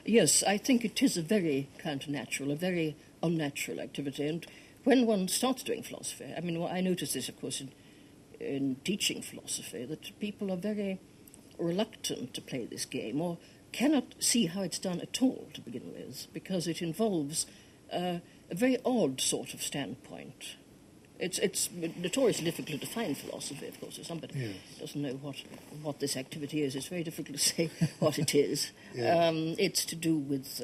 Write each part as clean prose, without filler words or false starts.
Yes, I think it is a very counter-natural, a very unnatural activity. And when one starts doing philosophy, I mean, well, I notice this, of course, in teaching philosophy, that people are very reluctant to play this game or cannot see how it's done at all to begin with, because it involves a very odd sort of standpoint. It's notoriously difficult to define philosophy, of course. If somebody doesn't know what this activity is, it's very difficult to say what it is. It's to do with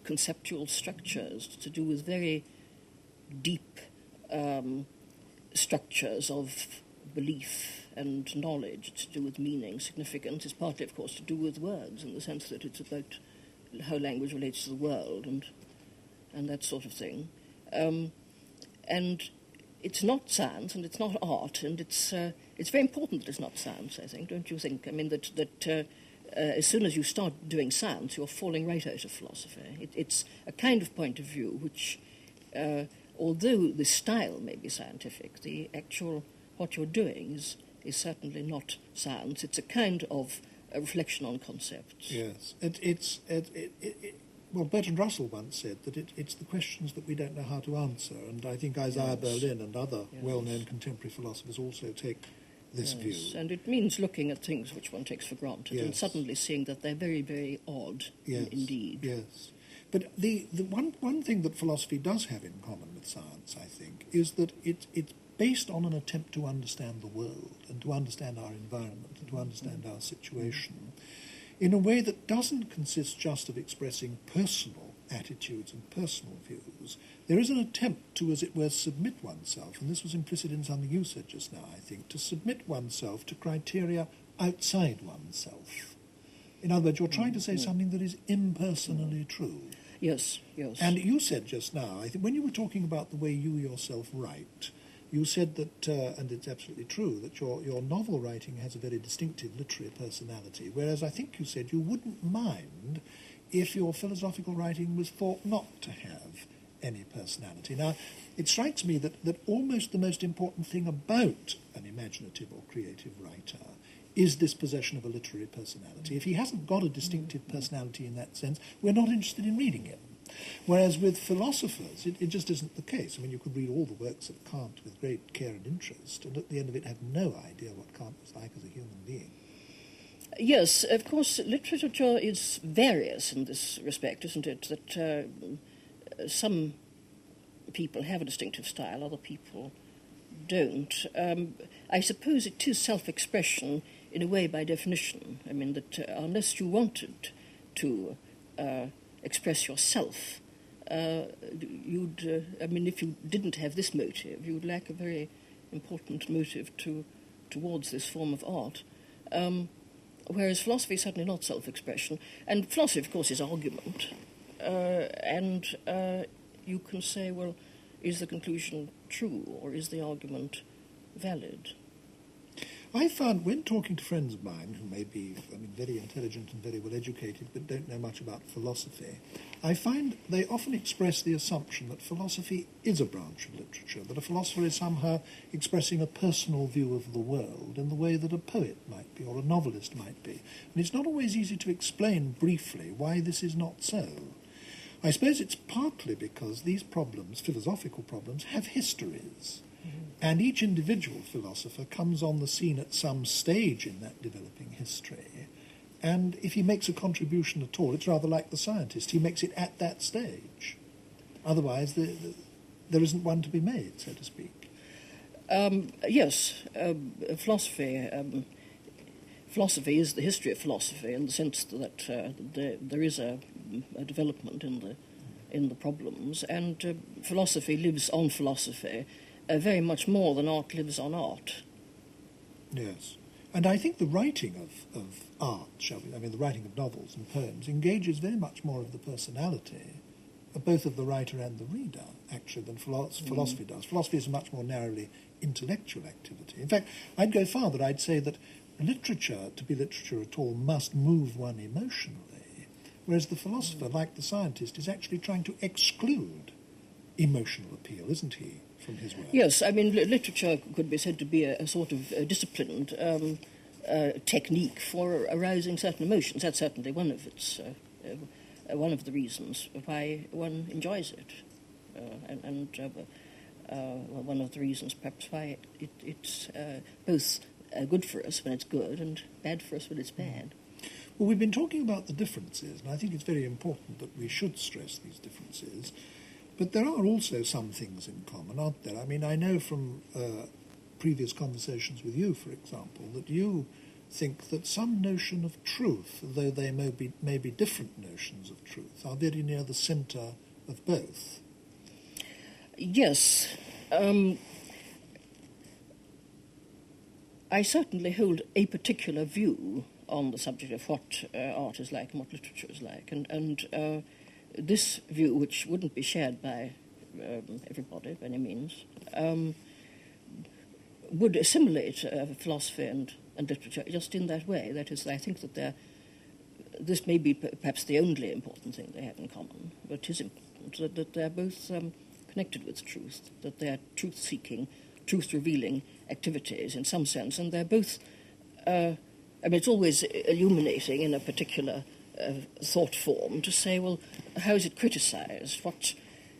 conceptual structures, to do with very deep structures of belief and knowledge. It's to do with meaning, significance. It's partly, of course, to do with words, in the sense that it's about how language relates to the world and that sort of thing. And it's not science, and it's not art, and it's very important that it's not science, I think, don't you think? I mean, that as soon as you start doing science, you're falling right out of philosophy. It's a kind of point of view which, although the style may be scientific, the actual, what you're doing is certainly not science. It's a kind of a reflection on concepts. Yes. Well, Bertrand Russell once said that it's the questions that we don't know how to answer, and I think Isaiah Berlin and other well-known contemporary philosophers also take this view. And it means looking at things which one takes for granted and suddenly seeing that they're very, very odd indeed. Yes. But the one thing that philosophy does have in common with science, I think, is that it's based on an attempt to understand the world and to understand our environment and to understand our situation in a way that doesn't consist just of expressing personal attitudes and personal views. There is an attempt to, as it were, submit oneself, and this was implicit in something you said just now, I think, to submit oneself to criteria outside oneself. In other words, you're trying to say something that is impersonally true. Yes. And you said just now, I think, when you were talking about the way you yourself write, you said that, and it's absolutely true, that your novel writing has a very distinctive literary personality, whereas I think you said you wouldn't mind if your philosophical writing was thought not to have any personality. Now, it strikes me that almost the most important thing about an imaginative or creative writer is this possession of a literary personality. If he hasn't got a distinctive personality in that sense, we're not interested in reading him. Whereas with philosophers, it just isn't the case. I mean, you could read all the works of Kant with great care and interest, and at the end of it have no idea what Kant was like as a human being. Yes, of course, literature is various in this respect, isn't it? That some people have a distinctive style, other people don't. I suppose it is self-expression in a way by definition. I mean, that unless you wanted to express yourself, if you didn't have this motive, you would lack a very important motive towards this form of art. Whereas philosophy is certainly not self-expression. And philosophy, of course, is argument. And you can say, well, is the conclusion true or is the argument valid? I found, when talking to friends of mine who may be very intelligent and very well educated but don't know much about philosophy, I find they often express the assumption that philosophy is a branch of literature, that a philosopher is somehow expressing a personal view of the world in the way that a poet might be or a novelist might be. And it's not always easy to explain briefly why this is not so. I suppose it's partly because these problems, philosophical problems, have histories. And each individual philosopher comes on the scene at some stage in that developing history. And if he makes a contribution at all, it's rather like the scientist. He makes it at that stage. Otherwise, there isn't one to be made, so to speak. Yes, philosophy is the history of philosophy in the sense that there is a development in the problems, and philosophy lives on philosophy very much more than art lives on art. Yes. And I think the writing of art, the writing of novels and poems, engages very much more of the personality, both of the writer and the reader, actually, than philosophy does. Philosophy is a much more narrowly intellectual activity. In fact, I'd go farther. I'd say that literature, to be literature at all, must move one emotionally, whereas the philosopher, like the scientist, is actually trying to exclude emotional appeal, isn't he, from his work? Yes, literature could be said to be a sort of disciplined technique for arousing certain emotions. That's certainly one of its one of the reasons why one enjoys it, and one of the reasons perhaps why it's both good for us when it's good and bad for us when it's bad. Well, we've been talking about the differences, and I think it's very important that we should stress these differences. But there are also some things in common, aren't there? I mean, I know from previous conversations with you, for example, that you think that some notion of truth, though they may be different notions of truth, are very near the centre of both. Yes. I certainly hold a particular view on the subject of what art is like and what literature is like, and this view, which wouldn't be shared by everybody by any means, would assimilate philosophy and literature just in that way. That is, I think that this may be perhaps the only important thing they have in common, but it is important that they're both connected with truth, that they're truth-seeking, truth-revealing activities in some sense, and they're both, it's always illuminating in a particular thought form to say, well, how is it criticized? What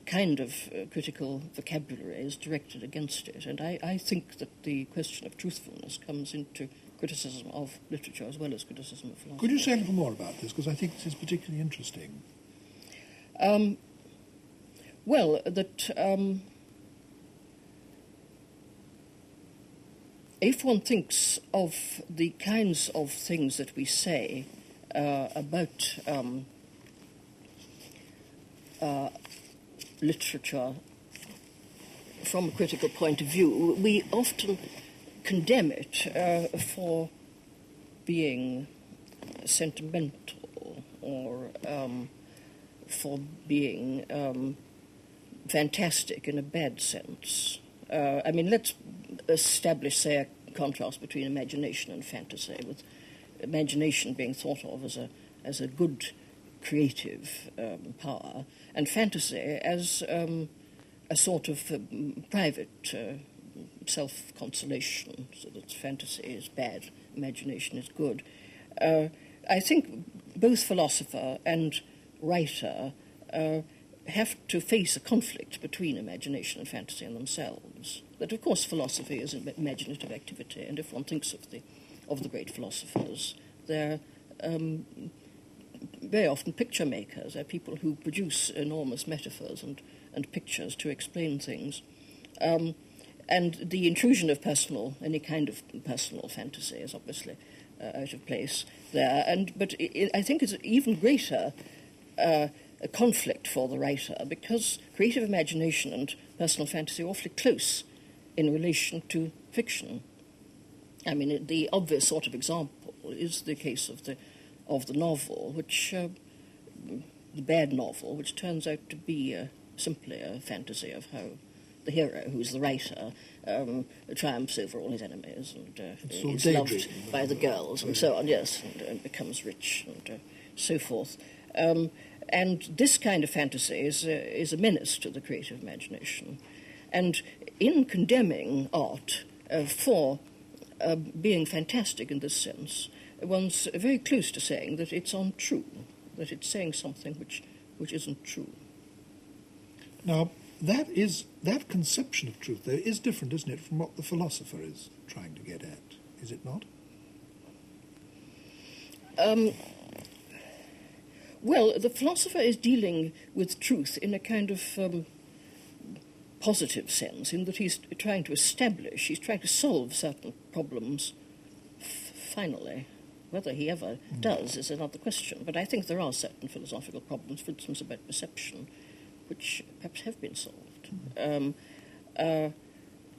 kind of critical vocabulary is directed against it? And I think that the question of truthfulness comes into criticism of literature as well as criticism of philosophy. Could you say a little more about this? Because I think this is particularly interesting. If one thinks of the kinds of things that we say about literature from a critical point of view, we often condemn it for being sentimental or for being fantastic in a bad sense. Let's establish, say, a contrast between imagination and fantasy, with imagination being thought of as a good creative power, and fantasy as a sort of private self-consolation, so that fantasy is bad, imagination is good. I think both philosopher and writer have to face a conflict between imagination and fantasy in themselves. That, of course, philosophy is an imaginative activity, and if one thinks of the great philosophers, they're very often picture makers. They're people who produce enormous metaphors and pictures to explain things. And the intrusion of any kind of personal fantasy is obviously out of place there. But I think it's even greater a conflict for the writer, because creative imagination and personal fantasy are awfully close in relation to fiction. The obvious sort of example is the case of the novel, the bad novel, which turns out to be simply a fantasy of how the hero, who's the writer, triumphs over all his enemies and is loved by the girls and so on, yes, and becomes rich and so forth. And this kind of fantasy is a menace to the creative imagination. And in condemning art for being fantastic in this sense, one's very close to saying that it's untrue, that it's saying something which isn't true. Now, that conception of truth, though, is different, isn't it, from what the philosopher is trying to get at, is it not? The philosopher is dealing with truth in a kind of positive sense, in that he's trying to solve certain problems finally. Whether he ever does is another question, but I think there are certain philosophical problems, for instance, about perception, which perhaps have been solved.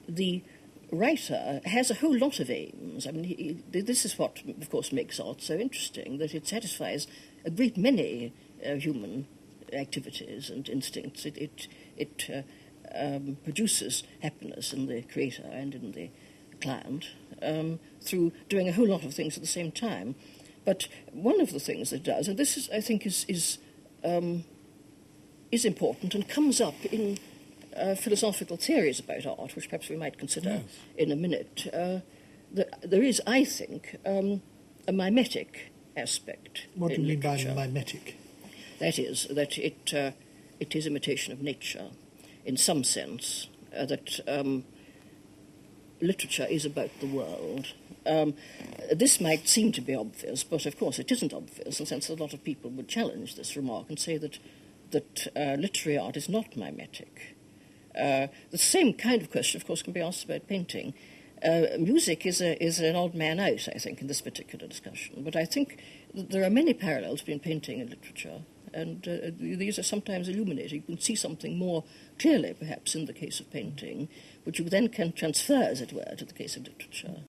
The writer has a whole lot of aims. This is what, of course, makes art so interesting, that it satisfies a great many human activities and instincts. It produces happiness in the creator and in the client through doing a whole lot of things at the same time. But one of the things it does, and this is, I think, is important and comes up in philosophical theories about art, which perhaps we might consider in a minute, there is, I think, a mimetic aspect. What do you mean by literature. mimetic? That is, that it is imitation of nature, in some sense, that literature is about the world. This might seem to be obvious, but of course it isn't obvious, in the sense that a lot of people would challenge this remark and say that literary art is not mimetic. The same kind of question, of course, can be asked about painting. Music is an odd man out, I think, in this particular discussion. But I think that there are many parallels between painting and literature, and these are sometimes illuminating. You can see something more clearly, perhaps, in the case of painting, which you then can transfer, as it were, to the case of literature.